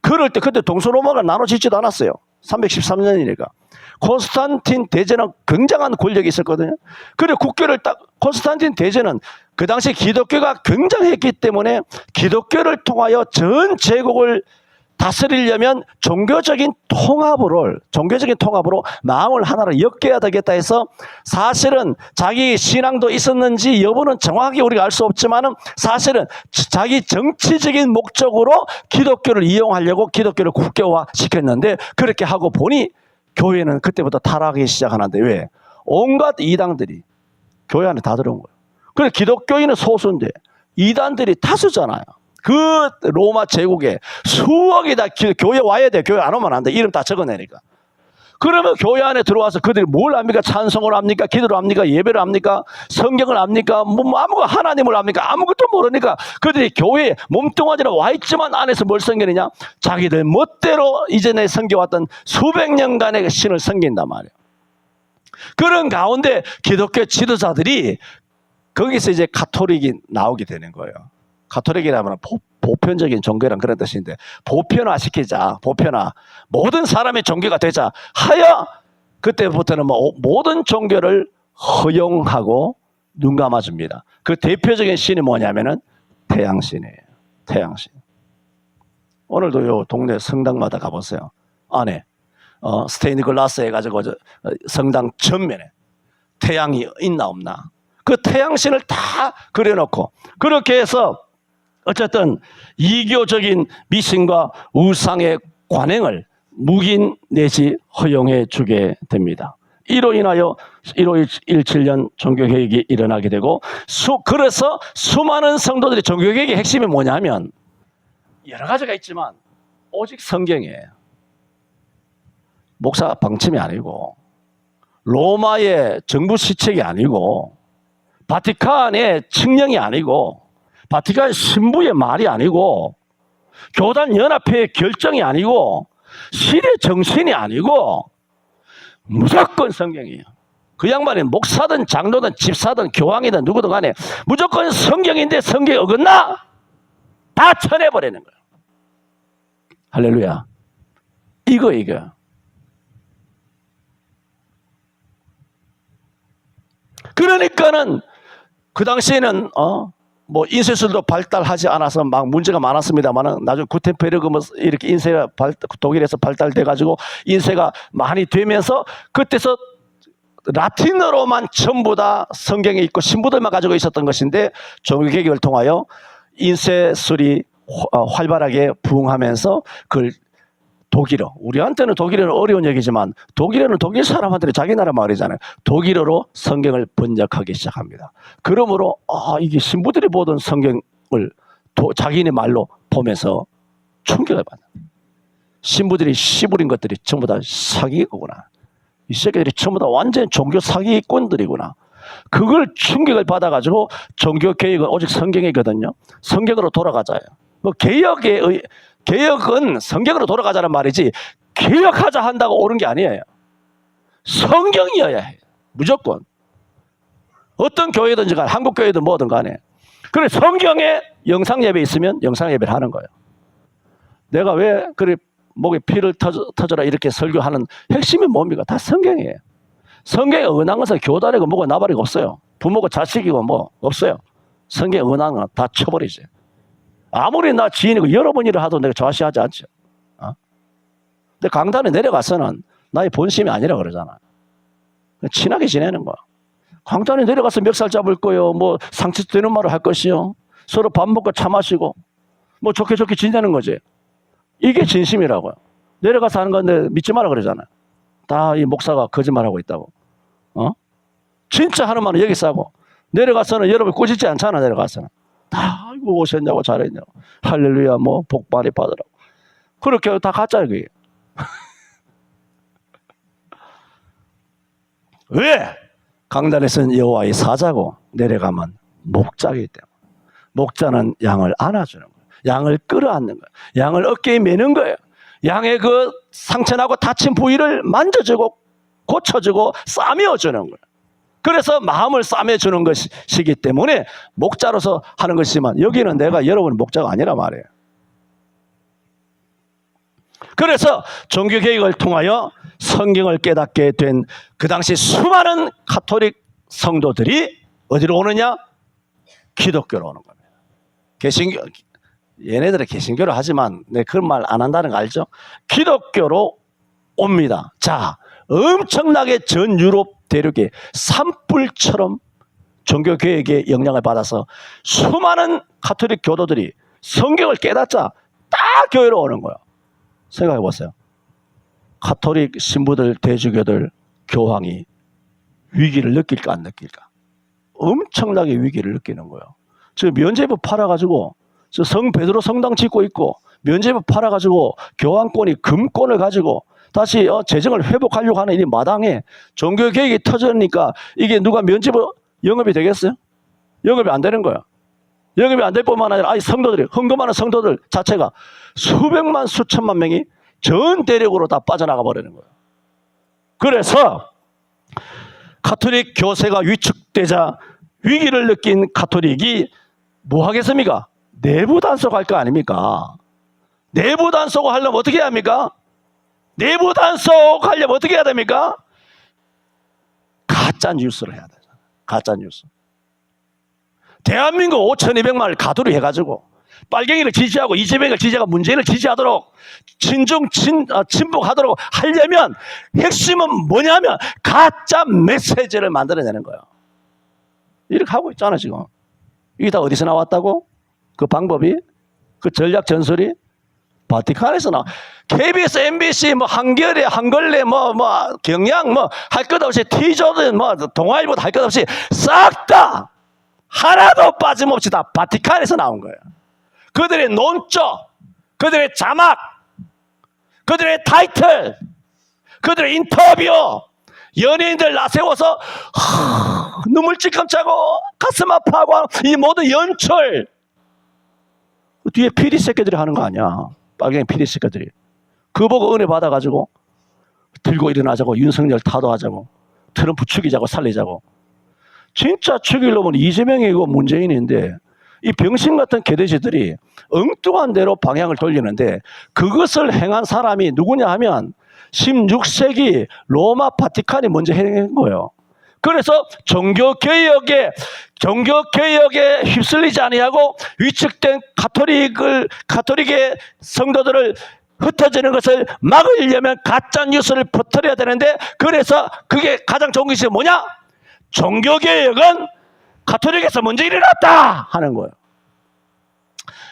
그럴 때 그때 동서로마가 나눠지지도 않았어요. 313년이니까. 콘스탄틴 대제는 굉장한 권력이 있었거든요. 그리고 국교를 콘스탄틴 대제는 그 당시 기독교가 굉장했기 때문에 기독교를 통하여 전 제국을 다스리려면 종교적인 통합으로 마음을 하나로 엮여야 되겠다 해서, 사실은 자기 신앙도 있었는지 여부는 정확하게 우리가 알 수 없지만은 사실은 자기 정치적인 목적으로 기독교를 이용하려고 기독교를 국교화 시켰는데, 그렇게 하고 보니 교회는 그때부터 타락하기 시작하는데, 왜? 온갖 이단들이 교회 안에 다 들어온 거예요. 그래 기독교인은 소수인데 이단들이 다수잖아요. 그 로마 제국에 수억이 다 교회 와야 돼. 교회 안 오면 안 돼. 이름 다 적어내니까. 그러면 교회 안에 들어와서 그들이 뭘 합니까? 찬송을 합니까? 기도를 합니까? 예배를 합니까? 성경을 합니까? 아무것도 하나님을 합니까? 아무것도 모르니까 그들이 교회에 몸뚱아리로 와 있지만 안에서 뭘 섬기느냐? 자기들 멋대로 이전에 섬겨왔던 수백 년간의 신을 섬긴단 말이에요. 그런 가운데 기독교 지도자들이 거기서 이제 가톨릭이 나오게 되는 거예요. 가톨릭이라면 보편적인 종교란 그런 뜻인데, 보편화시키자, 모든 사람의 종교가 되자 하여 그때부터는 모든 종교를 허용하고 눈 감아줍니다. 그 대표적인 신이 뭐냐면은 태양신이에요. 태양신. 오늘도 요 동네 성당마다 가보세요. 안에 스테인드 글라스 해가지고 성당 전면에 태양이 있나 없나, 그 태양신을 다 그려놓고, 그렇게 해서 어쨌든 이교적인 미신과 우상의 관행을 묵인 내지 허용해 주게 됩니다. 이로 인하여 1517년 종교개혁이 일어나게 되고, 그래서 수많은 성도들이, 종교개혁의 핵심이 뭐냐면 여러 가지가 있지만 오직 성경이에요. 목사 방침이 아니고, 로마의 정부 시책이 아니고, 바티칸의 칙령이 아니고, 바티칸 신부의 말이 아니고, 교단 연합회의 결정이 아니고, 시대 정신이 아니고, 무조건 성경이에요. 그 양반이 목사든 장로든 집사든 교황이든 누구든 간에 무조건 성경인데 성경이 어긋나? 다 쳐내버리는 거예요. 할렐루야. 이거. 그러니까는 그 당시에는 인쇄술도 발달하지 않아서 막 문제가 많았습니다만은, 나중에 구텐베르그 이렇게 인쇄가 독일에서 발달돼 가지고 인쇄가 많이 되면서, 그때서 라틴어로만 전부 다 성경에 있고 신부들만 가지고 있었던 것인데, 종교개혁을 통하여 인쇄술이 활발하게 부흥하면서 그걸 독일어, 우리한테는 독일어는 어려운 얘기지만 독일어는 독일 사람한테는 자기 나라 말이잖아요. 독일어로 성경을 번역하기 시작합니다. 그러므로 이게 신부들이 보던 성경을 자기네 말로 보면서 충격을 받는, 신부들이 씨부린 것들이 전부 다 사기꾼이구나, 이 새끼들이 전부 다 완전 종교 사기꾼들이구나, 그걸 충격을 받아가지고 종교개혁은 오직 성경이거든요. 성경으로 돌아가자요. 뭐 개혁은 성경으로 돌아가자는 말이지 개혁하자 한다고 옳은 게 아니에요. 성경이어야 해요. 무조건. 어떤 교회든지 간에, 한국 교회든 뭐든 간에. 그래, 성경에 영상 예배 있으면 영상 예배를 하는 거예요. 내가 왜 그래 목에 피를 터져라 이렇게 설교하는 핵심이 뭡니까? 다 성경이에요. 성경에 언한 것은 교단이고 뭐고 나발이고 없어요. 부모고 자식이고 뭐 없어요. 성경에 언한 건 다 쳐버리지. 아무리 나 지인이고 여러 번 일을 하도 내가 좌시하지 않죠. 근데 강단에 내려가서는 나의 본심이 아니라 그러잖아. 친하게 지내는 거야. 강단에 내려가서 멱살 잡을 거요, 뭐 상처 되는 말을 할 것이요, 서로 밥 먹고 차 마시고 뭐 좋게 지내는 거지. 이게 진심이라고요. 내려가서 하는 건데 믿지 마라 그러잖아요. 다 이 목사가 거짓말하고 있다고. 진짜 하는 말은 여기서 하고, 내려가서는 여러분 꾸짖지 않잖아. 내려가서는 다 아이고 오셨냐고 잘했냐고 할렐루야 뭐 복 많이 받으라고. 그렇게 다 가짜야 그게. 왜? 강단에서는 여호와의 사자고 내려가면 목자이기 때문에. 목자는 양을 안아주는 거예요. 양을 끌어안는 거예요. 양을 어깨에 매는 거예요. 양의 그 상처나고 다친 부위를 만져주고 고쳐주고 싸매어주는 거예요. 그래서 마음을 싸매주는 것이기 때문에 목자로서 하는 것이지만, 여기는 내가 여러분 목자가 아니라 말이에요. 그래서 종교개혁을 통하여 성경을 깨닫게 된 그 당시 수많은 가톨릭 성도들이 어디로 오느냐? 기독교로 오는 겁니다. 얘네들은 개신교로 하지만 내 그런 말 안 한다는 거 알죠? 기독교로 옵니다. 자, 엄청나게 전 유럽 대륙에 산불처럼 종교개혁의 영향을 받아서 수많은 가톨릭 교도들이 성경을 깨닫자 딱 교회로 오는 거예요. 생각해 보세요. 가톨릭 신부들, 대주교들, 교황이 위기를 느낄까 안 느낄까? 엄청나게 위기를 느끼는 거예요. 저 면죄부 팔아가지고 저 성 베드로 성당 짓고 있고, 면죄부 팔아가지고 교황권이 금권을 가지고 다시 재정을 회복하려고 하는 이 마당에 종교개혁이 터지니까 이게 누가 면죄부 영업이 되겠어요? 영업이 안 되는 거야. 영업이 안 될 뿐만 아니라 성도들이, 헌금하는 성도들 자체가 수백만 수천만 명이 전 대륙으로 다 빠져나가 버리는 거예요. 그래서 가톨릭 교세가 위축되자 위기를 느낀 가톨릭이 뭐 하겠습니까? 내부 단속할 거 아닙니까? 내부 단속을 하려면 어떻게 해야 합니까? 내부 단속하려면 어떻게 해야 됩니까? 가짜 뉴스를 해야 되잖아요. 가짜 뉴스. 대한민국 5,200만을 가두리 해가지고 빨갱이를 지지하고 이재명을 지지하고 문재인을 지지하도록 친북하도록 하려면 핵심은 뭐냐면 가짜 메시지를 만들어내는 거예요. 이렇게 하고 있잖아 지금. 이게 다 어디서 나왔다고? 그 방법이, 그 전략 전술이 바티칸에서 나와. KBS, MBC, 뭐 한겨레, 한걸레, 뭐 경향, 뭐 할 것 없이 티조든 뭐 동아일보도 할 것 없이 싹 다 하나도 빠짐없이 다 바티칸에서 나온 거예요. 그들의 논조, 그들의 자막, 그들의 타이틀, 그들의 인터뷰, 연예인들 나세워서 눈물 찔끔짜고 가슴 아파하고 이 모든 연출, 뒤에 피리 새끼들이 하는 거 아니야. 빨갱이 피리 새끼들이. 그거 보고 은혜 받아가지고 들고 일어나자고, 윤석열 타도하자고, 트럼프 죽이자고 살리자고. 진짜 죽일 놈은 이재명이고 문재인인데 이 병신 같은 개돼지들이 엉뚱한 대로 방향을 돌리는데, 그것을 행한 사람이 누구냐 하면 16세기 로마 바티칸이 먼저 행한 거예요. 그래서 종교개혁에 휩쓸리지 아니하고 위축된 가톨릭의 성도들을 흩어지는 것을 막으려면 가짜 뉴스를 퍼뜨려야 되는데, 그래서 그게 가장 좋은 것이 뭐냐? 종교개혁은 가톨릭에서 먼저 일어났다 하는 거예요.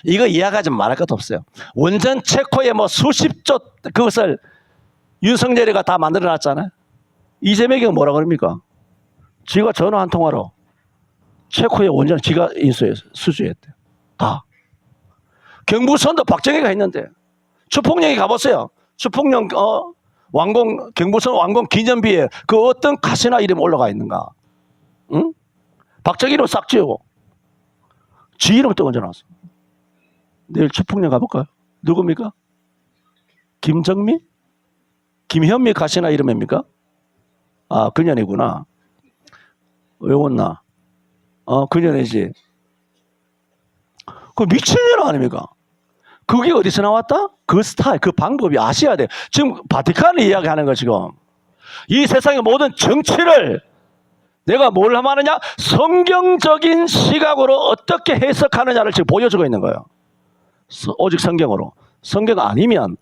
이거 이야기하지 말할 것도 없어요. 원전 체코에 뭐 수십조 그것을 윤석열이가 다 만들어놨잖아요. 이재명이 뭐라 그럽니까? 지가 전화 한 통화로 체코의 원전을 지가 수주했대요. 다. 경부선도 박정희가 했는데 추풍령이 가보세요. 추풍령 완공 경부선 완공 기념비에 그 어떤 가시나 이름 올라가 있는가? 응? 박정희로 싹 지우고 지 이름 또 얹어놨어. 내일 추풍령 가볼까요? 누굽니까? 김정미? 김현미 가시나 이름입니까? 아, 그년이구나. 왜 왔나? 그년이지. 그 미친년 아닙니까? 그게 어디서 나왔다? 그 스타일, 그 방법이 아셔야 돼. 지금 바티칸이 이야기하는 거 지금. 이 세상의 모든 정치를 내가 뭘 하느냐? 성경적인 시각으로 어떻게 해석하느냐를 지금 보여주고 있는 거예요. 오직 성경으로. 성경 아니면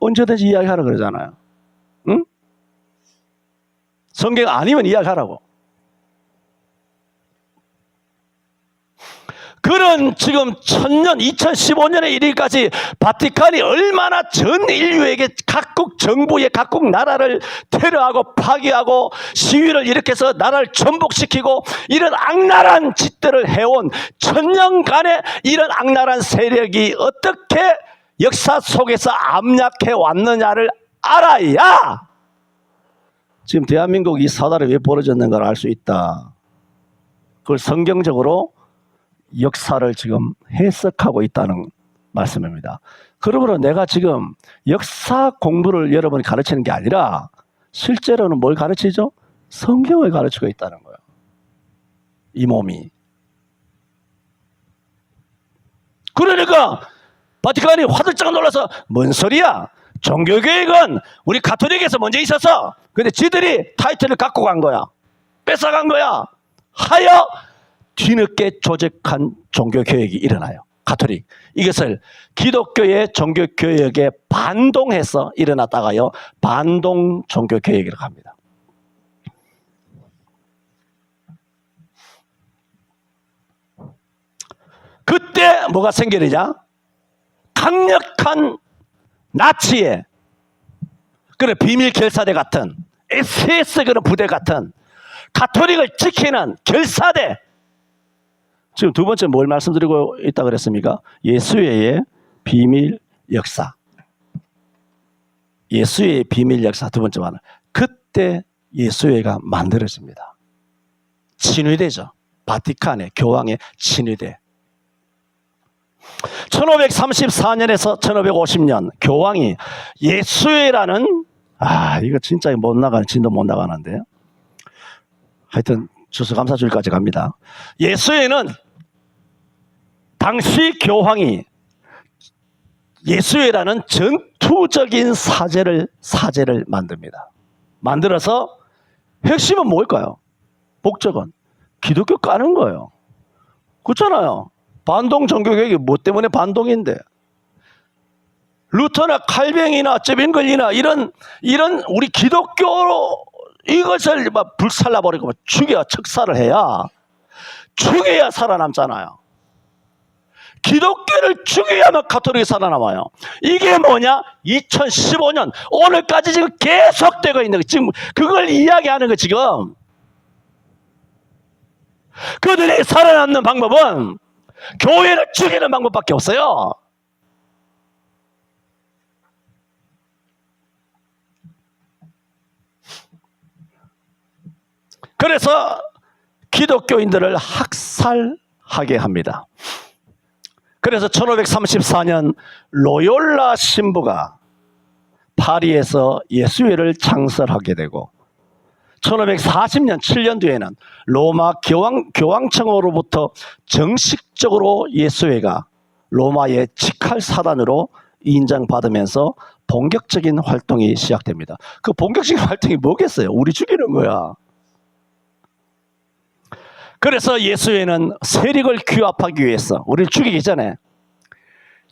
언제든지 이야기하라 그러잖아요. 응? 성경 아니면 이야기하라고. 그런 지금 2015년에 이르기까지 바티칸이 얼마나 전 인류에게 각국 정부의 각국 나라를 테러하고 파괴하고 시위를 일으켜서 나라를 전복시키고 이런 악랄한 짓들을 해온 천년간의 이런 악랄한 세력이 어떻게 역사 속에서 암약해 왔느냐를 알아야 지금 대한민국 이 사달이 왜 벌어졌는가를 알 수 있다. 그걸 성경적으로 역사를 지금 해석하고 있다는 말씀입니다. 그러므로 내가 지금 역사 공부를 여러분이 가르치는 게 아니라 실제로는 뭘 가르치죠? 성경을 가르치고 있다는 거예요. 이 몸이. 그러니까 바티칸이 화들짝 놀라서 뭔 소리야? 종교개혁은 우리 가톨릭에서 먼저 있어서 근데 지들이 타이틀을 갖고 간 거야. 뺏어간 거야. 하여 뒤늦게 조직한 종교개혁이 일어나요. 가톨릭. 이것을 기독교의 종교개혁에 반동해서 일어났다가요. 반동 종교개혁이라고 합니다. 그때 뭐가 생기느냐? 강력한 나치의 그런 비밀 결사대 같은 SS 그런 부대 같은 가톨릭을 지키는 결사대. 지금 두 번째 뭘 말씀드리고 있다 그랬습니까? 예수의 비밀 역사. 예수의 비밀 역사 두 번째 말은 그때 예수회가 만들어집니다. 친위대죠. 바티칸의 교황의 친위대. 1534년에서 1550년 교황이 예수회라는 이거 진짜 못 나가는 진도 못 나가는데 하여튼 추수감사주일까지 갑니다. 예수회는 당시 교황이 예수회라는 전투적인 사제를 만듭니다. 만들어서 핵심은 뭘까요? 목적은 기독교 까는 거예요. 그렇잖아요. 반동 종교개혁이 뭐 때문에 반동인데? 루터나 칼뱅이나 쨈빙글리나 이런 우리 기독교로 이것을 막 불살라버리고 죽여 척살을 해야 죽여야 살아남잖아요. 기독교를 죽여야만 가톨릭이 살아남아요. 이게 뭐냐? 2015년 오늘까지 지금 계속되고 있는 거. 지금 그걸 이야기하는 거 지금. 그들이 살아남는 방법은 교회를 죽이는 방법밖에 없어요. 그래서 기독교인들을 학살하게 합니다. 그래서 1534년 로욜라 신부가 파리에서 예수회를 창설하게 되고 1540년 7년 뒤에는 로마 교황청으로부터 정식적으로 예수회가 로마의 직할사단으로 인정받으면서 본격적인 활동이 시작됩니다. 그 본격적인 활동이 뭐겠어요? 우리 죽이는 거야. 그래서 예수회는 세력을 규합하기 위해서 우리를 죽이기 전에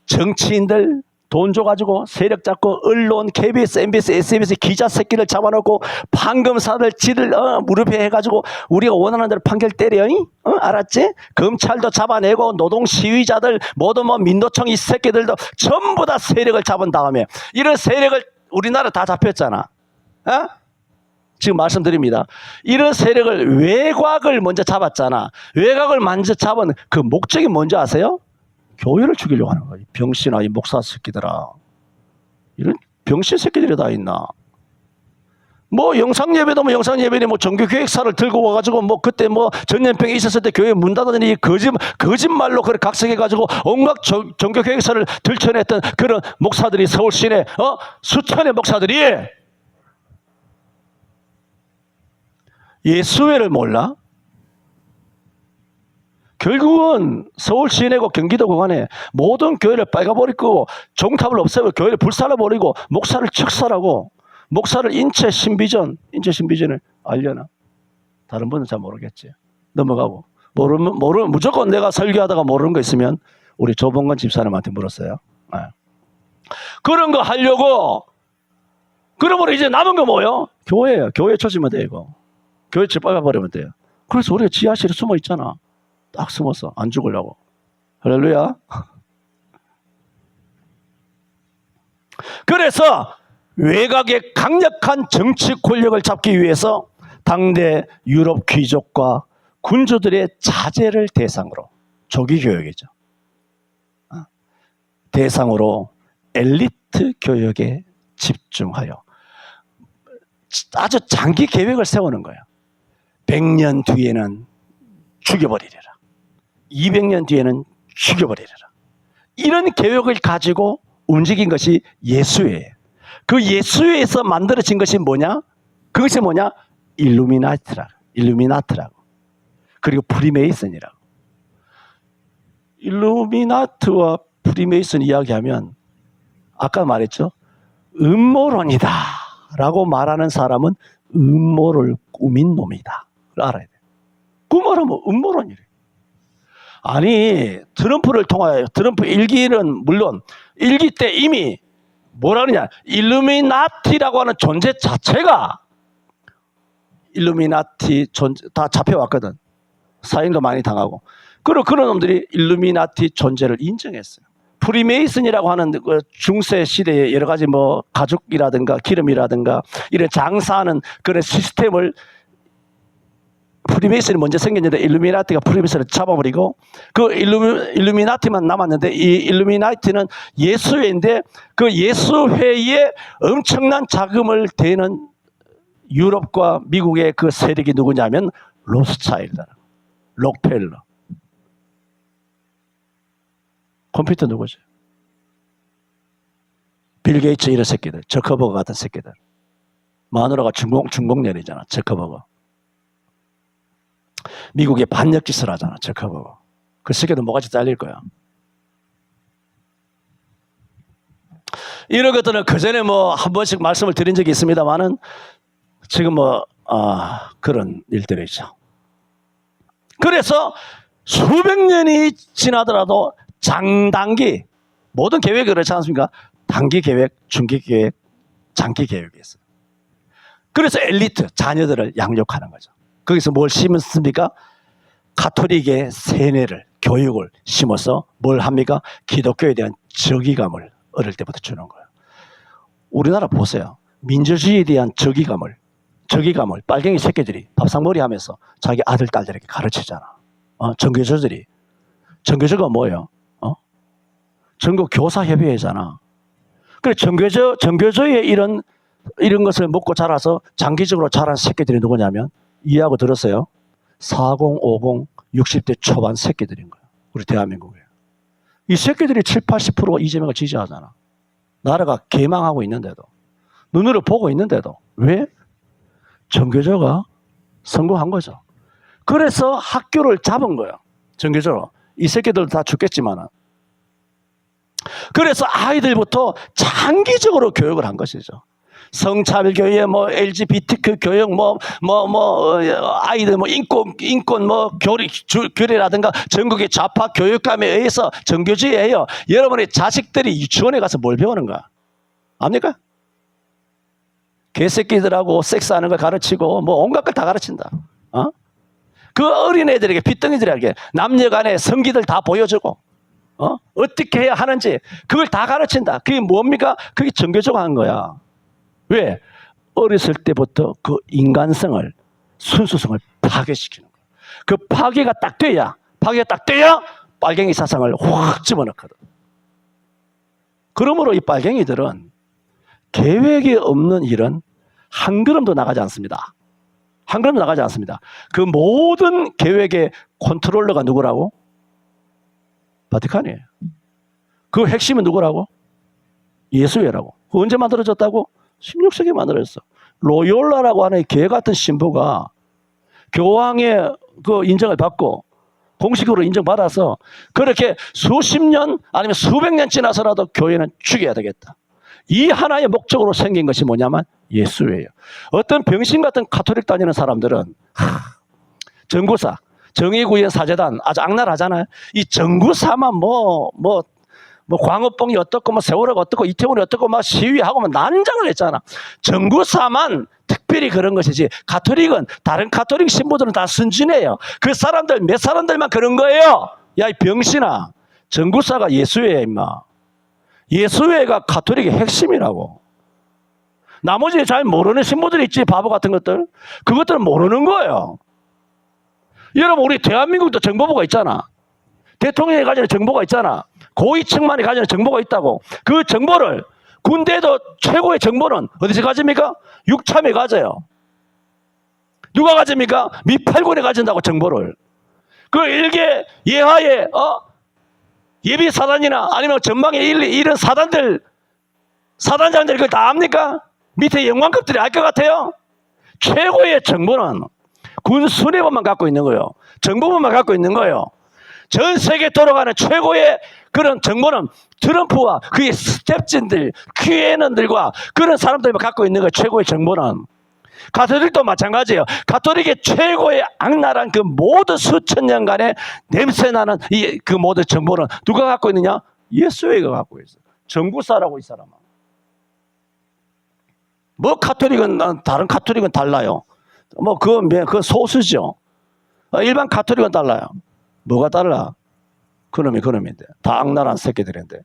정치인들, 돈 줘가지고 세력 잡고 언론, KBS, MBS, SBS 기자 새끼를 잡아놓고 판검사들 지들 무릎에 해가지고 우리가 원하는 대로 판결 때려. 알았지? 검찰도 잡아내고 노동 시위자들 모두 뭐 민노총 이 새끼들도 전부 다 세력을 잡은 다음에 이런 세력을 우리나라 다 잡혔잖아. 지금 말씀드립니다. 이런 세력을 외곽을 먼저 잡았잖아. 외곽을 먼저 잡은 그 목적이 뭔지 아세요? 교회를 죽이려고 하는 거야. 병신아, 이 목사 새끼들아. 이런 병신 새끼들이 다 있나? 뭐 영상예배도 뭐 영상예배니 뭐 종교계획사를 들고 와가지고 뭐 그때 뭐 전염병이 있었을 때 교회 문 닫았더니 거짓말로 그걸 각색해가지고 온갖 종교계획사를 들춰냈던 그런 목사들이 서울 시내 수천의 목사들이 예수회를 몰라? 결국은 서울 시내고 경기도 구간에 모든 교회를 빨가버리고 종탑을 없애고 교회를 불살라버리고 목사를 척살하고 목사를 인체 신비전을 알려나? 다른 분은 잘 모르겠지. 넘어가고 무조건 내가 설교하다가 모르는 거 있으면 우리 조봉관 집사님한테 물었어요. 그런 거 하려고 그러므로 이제 남은 거 뭐예요? 교회예요. 교회 쳐지면 돼 이거. 교회 집 빨가버리면 돼요. 그래서 우리가 지하실에 숨어 있잖아. 딱 숨어서 안 죽으려고. 할렐루야. 그래서 외곽의 강력한 정치 권력을 잡기 위해서 당대 유럽 귀족과 군주들의 자제를 대상으로 조기 교육이죠. 대상으로 엘리트 교육에 집중하여 아주 장기 계획을 세우는 거예요. 100년 뒤에는 죽여버리리라. 200년 뒤에는 죽여버리리라. 이런 계획을 가지고 움직인 것이 예수회예요. 그 예수회에서 만들어진 것이 뭐냐? 그것이 뭐냐? 일루미나트라고. 그리고 프리메이슨이라고. 일루미나트와 프리메이슨 이야기하면 아까 말했죠. 음모론이다 라고 말하는 사람은 음모를 꾸민 놈이다. 알아야 돼. 그 말하면 음모론이래. 아니 트럼프를 통하여 트럼프 일기는 물론 일기 때 이미 뭐라 그러냐 일루미나티라고 하는 존재 자체가 일루미나티 존재 다 잡혀왔거든. 사형도 많이 당하고 그런 놈들이 일루미나티 존재를 인정했어요. 프리메이슨이라고 하는 그 중세 시대에 여러 가지 뭐 가죽이라든가 기름이라든가 이런 장사하는 그런 시스템을 프리메이슨이 먼저 생겼는데 일루미나티가 프리메이슨을 잡아버리고 그 일루미나티만 남았는데 이 일루미나티는 예수회인데 그 예수회에 엄청난 자금을 대는 유럽과 미국의 그 세력이 누구냐면 로스차일드, 록펠러. 컴퓨터 누구죠? 빌 게이츠 이런 새끼들, 저커버거 같은 새끼들. 마누라가 중공년이잖아, 저커버거. 미국에 반역짓을 하잖아, 저커버거. 그 새끼들 뭐같이 잘릴 거야. 이런 것들은 그전에 뭐 한 번씩 말씀을 드린 적이 있습니다만은 지금 그런 일들이죠. 그래서 수백 년이 지나더라도 장단기 모든 계획이 그렇지 않습니까? 단기 계획, 중기 계획, 장기 계획이 있어요. 그래서 엘리트 자녀들을 양육하는 거죠. 거기서 뭘 심었습니까? 가톨릭의 세뇌를 교육을 심어서 뭘 합니까? 기독교에 대한 정의감을 어릴 때부터 주는 거예요. 우리나라 보세요. 민주주의에 대한 정의감을 빨갱이 새끼들이 밥상머리 하면서 자기 아들 딸들에게 가르치잖아. 전교조가 뭐예요? 전국 교사협의회잖아. 그래 전교조의 이런 것을 먹고 자라서 장기적으로 자란 새끼들이 누구냐면 이해하고 들었어요? 40, 50, 60대 초반 새끼들인 거야. 우리 대한민국에. 이 새끼들이 70, 80%가 이재명을 지지하잖아. 나라가 개망하고 있는데도. 눈으로 보고 있는데도. 왜? 전교조가 성공한 거죠. 그래서 학교를 잡은 거예요. 전교조로. 이 새끼들 다 죽겠지만은. 그래서 아이들부터 장기적으로 교육을 한 것이죠. 성차별교회, 뭐 LGBTQ 교육, 아이들 인권 교리라든가 전국의 좌파 교육감에 의해서 정교주의예요. 여러분의 자식들이 유치원에 가서 뭘 배우는가? 압니까? 개새끼들하고 섹스하는 걸 가르치고 뭐 온갖 걸 다 가르친다. 그 어린애들에게 핏덩이들에게 남녀간의 성기들 다 보여주고 어떻게 해야 하는지 그걸 다 가르친다. 그게 뭡니까? 그게 정교조가 한 거야. 왜? 어렸을 때부터 그 인간성을 순수성을 파괴시키는 거야. 그 파괴가 딱 돼야 빨갱이 사상을 확 집어넣거든. 그러므로 이 빨갱이들은 계획이 없는 일은 한 걸음도 나가지 않습니다. 한 걸음도 나가지 않습니다. 그 모든 계획의 컨트롤러가 누구라고? 바티칸이에요. 그 핵심은 누구라고? 예수회라고. 그 언제 만들어졌다고? 16세기에 만들어졌어. 로욜라라고 하는 개 같은 신부가 교황의 그 인정을 받고 공식으로 인정받아서 그렇게 수십 년 아니면 수백 년 지나서라도 교회는 죽여야 되겠다. 이 하나의 목적으로 생긴 것이 뭐냐면 예수회예요. 어떤 병신 같은 가톨릭 다니는 사람들은 정구사, 정의구현 사재단 아주 악랄하잖아요. 이 정구사만 광업봉이 어떻고 세월호가 어떻고 이태원이 어떻고 시위하고 난장을 했잖아. 정구사만 특별히 그런 것이지 가톨릭은 다른 가톨릭 신부들은 다 순진해요. 그 사람들 몇 사람들만 그런 거예요. 야, 이 병신아, 정구사가 예수회야 임마. 예수회가 가톨릭의 핵심이라고. 나머지 잘 모르는 신부들이 있지, 바보 같은 것들. 그것들은 모르는 거예요. 여러분, 우리 대한민국도 정보부가 있잖아. 대통령이 가지는 정보가 있잖아. 고위층만이 가지는 정보가 있다고. 그 정보를 군대도 최고의 정보는 어디서 가집니까? 육참에 가져요. 누가 가집니까? 미팔군에 가진다고 정보를. 그 일개 예하의 예비 사단이나 아니면 전방에 이런 사단장들이 그걸 다 압니까? 밑에 영관급들이 알 것 같아요? 최고의 정보는 군 수뇌부만 갖고 있는 거예요. 정보부만 갖고 있는 거예요. 전 세계 돌아가는 최고의 그런 정보는 트럼프와 그의 스텝진들, QAnon들과 그런 사람들만 갖고 있는 거예요. 최고의 정보는. 가톨릭도 마찬가지예요. 가톨릭의 최고의 악랄한 그 모든 수천 년간의 냄새나는 그 모든 정보는 누가 갖고 있느냐? 예수회가 갖고 있어요. 정구사라고 이 사람은. 다른 가톨릭은 달라요. 그 소수죠. 일반 가톨릭은 달라요. 뭐가 달라? 그놈인데. 다 악랄한 새끼들인데.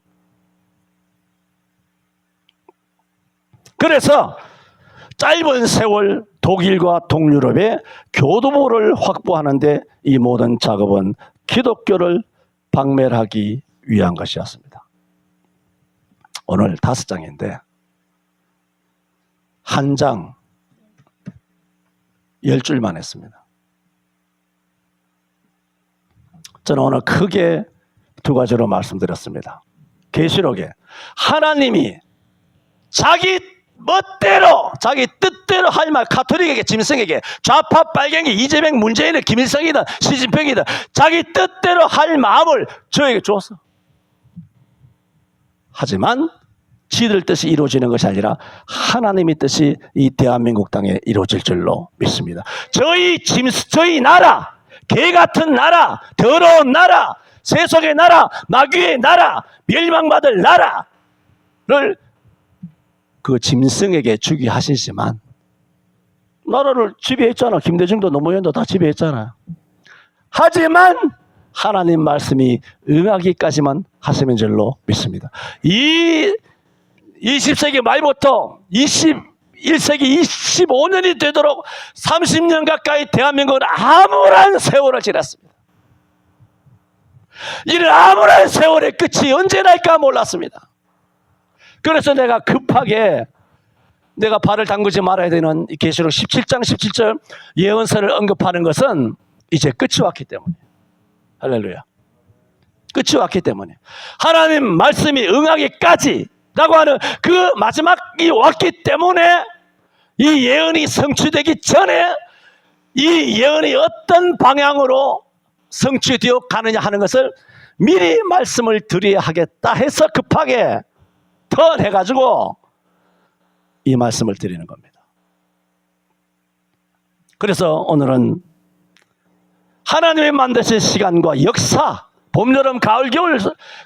그래서 짧은 세월 독일과 동유럽의 교도보를 확보하는데 이 모든 작업은 기독교를 박멸하기 위한 것이었습니다. 오늘 5장인데 한 장 10줄만 했습니다. 저는 오늘 크게 2가지로 말씀드렸습니다. 계시록에 하나님이 자기 멋대로 자기 뜻대로 할 말, 가톨릭에게 짐승에게 좌파 빨갱이 이재명 문재인은 김일성이든 시진핑이든 자기 뜻대로 할 마음을 저에게 주었어. 하지만 지들 뜻이 이루어지는 것이 아니라 하나님의 뜻이 이 대한민국 땅에 이루어질 줄로 믿습니다. 저희 나라, 개 같은 나라, 더러운 나라, 세속의 나라, 마귀의 나라, 멸망받을 나라를 그 짐승에게 주게 하시지만 나라를 지배했잖아. 김대중도 노무현도 다 지배했잖아. 하지만 하나님 말씀이 응하기까지만 하시는 줄로 믿습니다. 이 20세기 말부터 21세기 25년이 되도록 30년 가까이 대한민국은 암울한 세월을 지났습니다. 이런 암울한 세월의 끝이 언제 날까 몰랐습니다. 그래서 내가 급하게 내가 발을 담그지 말아야 되는 계시록 17장 17절 예언서를 언급하는 것은 이제 끝이 왔기 때문에. 할렐루야. 끝이 왔기 때문에. 하나님 말씀이 응하기까지 라고 하는 그 마지막이 왔기 때문에 이 예언이 성취되기 전에 이 예언이 어떤 방향으로 성취되어 가느냐 하는 것을 미리 말씀을 드려야 하겠다 해서 급하게 턴해가지고 이 말씀을 드리는 겁니다. 그래서 오늘은 하나님이 만드신 시간과 역사, 봄, 여름, 가을, 겨울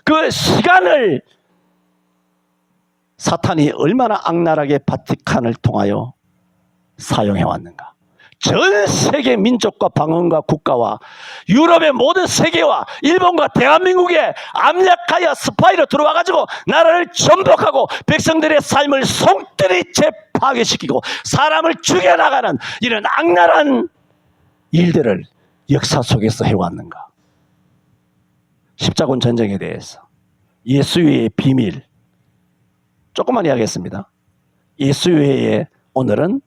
그 시간을 사탄이 얼마나 악랄하게 바티칸을 통하여 사용해 왔는가. 전 세계 민족과 방언과 국가와 유럽의 모든 세계와 일본과 대한민국에 압력하여 스파이로 들어와가지고 나라를 전복하고 백성들의 삶을 송두리째 파괴시키고 사람을 죽여나가는 이런 악랄한 일들을 역사 속에서 해왔는가. 십자군 전쟁에 대해서 예수의 비밀 조금만 이야기했습니다. 예수의 오늘은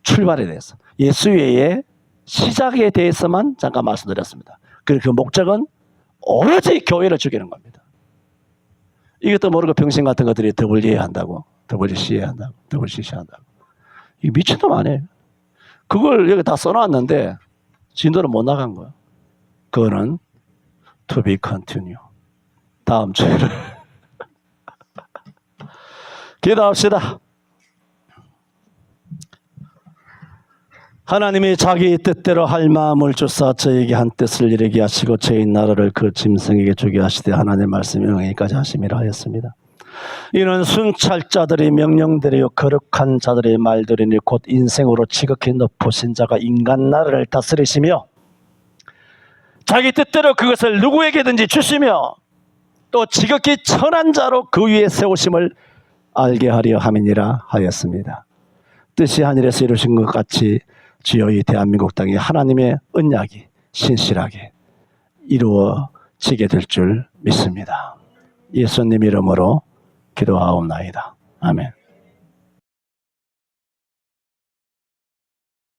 출발에 대해서, 예수의 시작에 대해서만 잠깐 말씀드렸습니다. 그리고 그 목적은 오로지 교회를 죽이는 겁니다. 이것도 모르고 병신 같은 것들이 WA 한다고, WCA 한다고, WCC 한다고. 이 미친놈 아니에요. 그걸 여기 다 써놨는데 진도는 못 나간 거예요. 그거는 to be continue. 다음 주에를 기도합시다. 하나님이 자기 뜻대로 할 마음을 주사 저에게 한 뜻을 이루게 하시고 저희 나라를 그 짐승에게 주게 하시되 하나님의 말씀이 응하기까지 하심이라 하였습니다. 이는 순찰자들의 명령대로 거룩한 자들의 말들이니 곧 인생으로 지극히 높으신 자가 인간 나라를 다스리시며 자기 뜻대로 그것을 누구에게든지 주시며 또 지극히 천한 자로 그 위에 세우심을 알게 하려 함이니라 하였습니다. 뜻이 하늘에서 이루신 것 같이 주여 이 대한민국 땅에 하나님의 언약이 신실하게 이루어지게 될 줄 믿습니다. 예수님 이름으로 기도하옵나이다. 아멘.